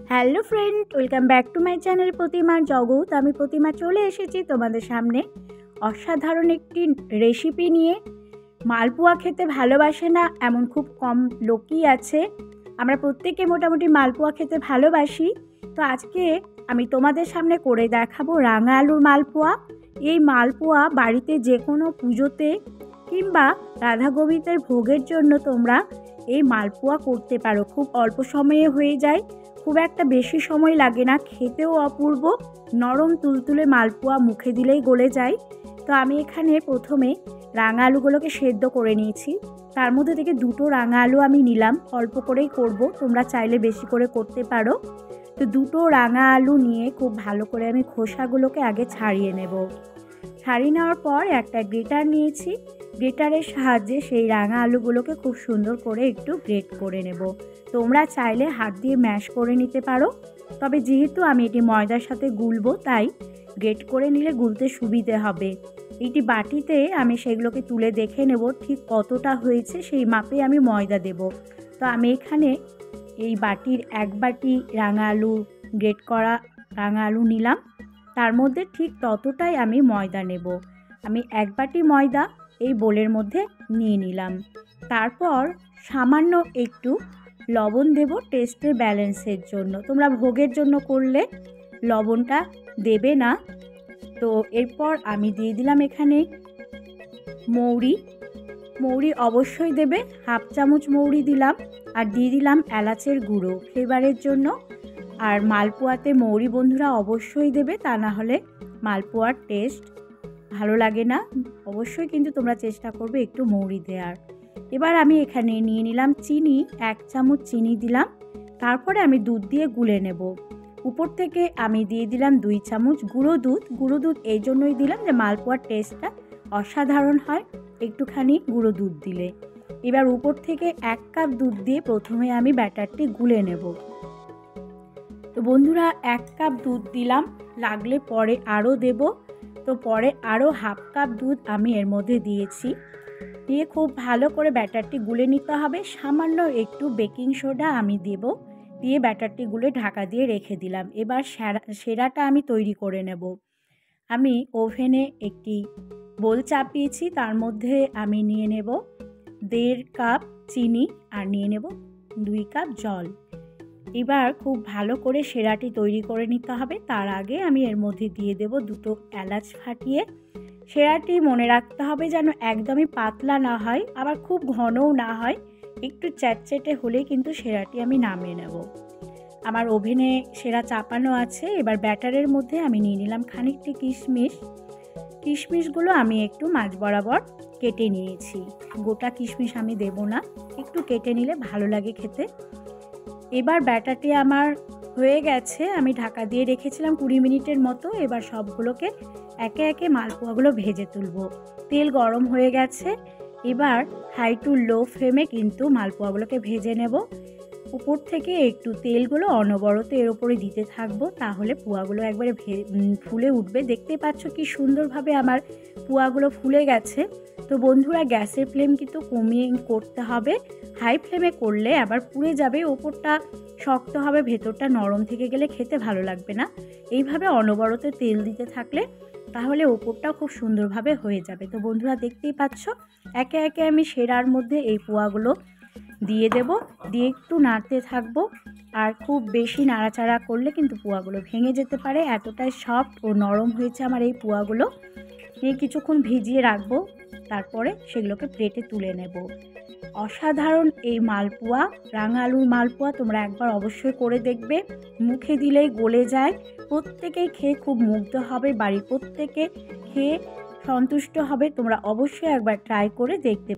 Hello friend, welcome back to my channel প্রতিমার জগৎ। আমি প্রতিমা চলে এসেছি তোমাদের সামনে অসাধারণ একটি রেসিপি নিয়ে। মালপোয়া খেতে ভালোবাসে না এমন খুব কম লোকই আছে। আমরা প্রত্যেকে মোটামুটি মালপোয়া খেতে ভালোবাসি। তো আজকে আমি তোমাদের সামনে করে দেখাবো রাঙা আলুর মালপোয়া। এই মালপোয়া বাড়িতে যে কোনো পুজোতে কিংবা রাধা গোবিন্দের ভোগের জন্য তোমরা এই মালপোয়া করতে পারো। খুব অল্প সময়ে হয়ে যায়, খুব একটা বেশি সময় লাগে না, খেতেও অপূর্ব নরম তুলতুলে মালপোয়া, মুখে দিলেই গলে যায়। তো আমি এখানে প্রথমে রাঙা আলুগুলোকে সেদ্ধ করে নিয়েছি। তার মধ্যে থেকে দুটো রাঙা আলু আমি নিলাম, অল্প করেই করব, তোমরা চাইলে বেশি করে করতে পারো। তো দুটো রাঙা আলু নিয়ে খুব ভালো করে আমি খোসাগুলোকে আগে ছাড়িয়ে নেব। ছাড়িয়ে নেওয়ার পর একটা গ্রেটার নিয়েছি, গ্রেটারের সাহায্যে সেই রাঙা আলুগুলোকে খুব সুন্দর করে একটু গ্রেট করে নেব। তোমরা চাইলে হাত দিয়ে ম্যাশ করে নিতে পারো, তবে যেহেতু আমি এটি ময়দার সাথে গুলবো তাই গ্রেট করে নিলে গুলতে সুবিধে হবে। এইটি বাটিতে আমি সেগুলোকে তুলে দেখে নেব ঠিক কতটা হয়েছে, সেই মাপে আমি ময়দা দেব। তো আমি এখানে এই বাটির এক বাটি রাঙা আলু, গ্রেট করা রাঙা আলু নিলাম, তার মধ্যে ঠিক ততটাই আমি ময়দা নেব। আমি এক বাটি ময়দা এই বোলের মধ্যে নিয়ে নিলাম। তারপর সামান্য একটু লবণ দেব টেস্টের ব্যালেন্সের জন্য। তোমরা ভোগের জন্য করলে লবণটা দেবে না। তো এরপর আমি দিয়ে দিলাম এখানে মৌরি অবশ্যই দেবে, হাফ চামচ মৌরি দিলাম। আর দিয়ে দিলাম এলাচের গুঁড়ো ফ্লেভারের জন্য। আর মালপোয়াতে মৌরি বন্ধুরা অবশ্যই দেবে, তা না হলে মালপোয়ার টেস্ট ভালো লাগে না। অবশ্যই কিন্তু তোমরা চেষ্টা করবে একটু মৌরি দেওয়ার। এবার আমি এখানে নিয়ে নিলাম চিনি, এক চামচ চিনি দিলাম। তারপরে আমি দুধ দিয়ে গুলে নেব। উপর থেকে আমি দিয়ে দিলাম 2 চামচ গুঁড়ো দুধ এই জন্যই দিলাম যে মালপোয়ার টেস্টটা অসাধারণ হয় একটুখানি গুঁড়ো দুধ দিলে। এবার উপর থেকে 1 কাপ দুধ দিয়ে প্রথমে আমি ব্যাটারটি গুলে নেব। তো বন্ধুরা 1 কাপ দুধ দিলাম, লাগলে পরে আরও দেব। তো পরে আরও হাফ কাপ দুধ আমি এর মধ্যে দিয়েছি। দিয়ে খুব ভালো করে ব্যাটারটি গুলে নিতে হবে। সামান্য একটু বেকিং সোডা আমি দেব, দিয়ে ব্যাটারটি গুলে ঢাকা দিয়ে রেখে দিলাম। এবার সেরাটা আমি তৈরি করে নেব। আমি ওভেনে একটি বোল চাপিয়েছি, তার মধ্যে আমি নিয়ে নেব 1.5 কাপ চিনি আর নিয়ে নেব 2 কাপ জল। এবার খুব ভালো করে সেরাটি তৈরি করে নিতে হবে। তার আগে আমি এর মধ্যে দিয়ে দেব 2টো এলাচ ফাটিয়ে। সেরাটি মনে রাখতে হবে যেন একদমই পাতলা না হয়, আবার খুব ঘনও না হয়, একটু চ্যাটচ্যাটে হলেই কিন্তু সেরাটি আমি নামিয়ে নেব। আমার ওভেনে সেরা চাপানো আছে। এবার ব্যাটারের মধ্যে আমি নিয়ে নিলাম খানিকটি কিশমিশগুলো আমি একটু মাঝ বরাবর কেটে নিয়েছি। গোটা কিশমিশ আমি দেব না, একটু কেটে নিলে ভালো লাগে খেতে। এবার ব্যাটারটি আমার হয়ে গেছে, আমি ঢাকা দিয়ে রেখেছিলাম 20 মিনিটের মতো। এবার সবগুলোকে একে একে মালপোয়াগুলো ভেজে তুলব। তেল গরম হয়ে গেছে, এবার হাই টু লো ফ্লেমে কিন্তু মালপোয়াগুলোকে ভেজে নেব। উপর থেকে একটু তেলগুলো অনবরত এর ওপরে দিতে থাকবো, তাহলে পোয়াগুলো একবারে ফুলে উঠবে। দেখতে পাচ্ছ কি সুন্দরভাবে আমার পোয়াগুলো ফুলে গেছে। তো বন্ধুরা গ্যাসের ফ্লেম কিন্তু কমিয়ে করতে হবে, হাই ফ্লেমে করলে আবার পুড়ে যাবে, ওপরটা শক্ত হবে, ভেতরটা নরম থেকে গেলে খেতে ভালো লাগবে না। এইভাবে অনবরত তেল দিতে থাকলে তাহলে ওপরটাও খুব সুন্দরভাবে হয়ে যাবে। তো বন্ধুরা দেখতেই পাচ্ছ একে একে আমি সেরার মধ্যে এই পোয়াগুলো দিয়ে দেব, দিয়ে একটু নাড়তে থাকবো। আর খুব বেশি নাড়াচাড়া করলে কিন্তু পোয়াগুলো ভেঙে যেতে পারে, এতটাই সফট ও নরম হয়েছে আমার এই পোয়াগুলো। নিয়ে কিছুক্ষণ ভিজিয়ে রাখবো, তারপরে সেগুলোকে প্লেটে তুলে নেব। অসাধারণ এই মালপোয়া, রাঙা আলুর মালপোয়া তোমরা একবার অবশ্যই করে দেখবে, মুখে দিলেই গলে যায়। প্রত্যেকেই খেয়ে খুব মুগ্ধ হবে, বাড়ির প্রত্যেকে খেয়ে সন্তুষ্ট হবে। তোমরা অবশ্যই একবার ট্রাই করে দেখতে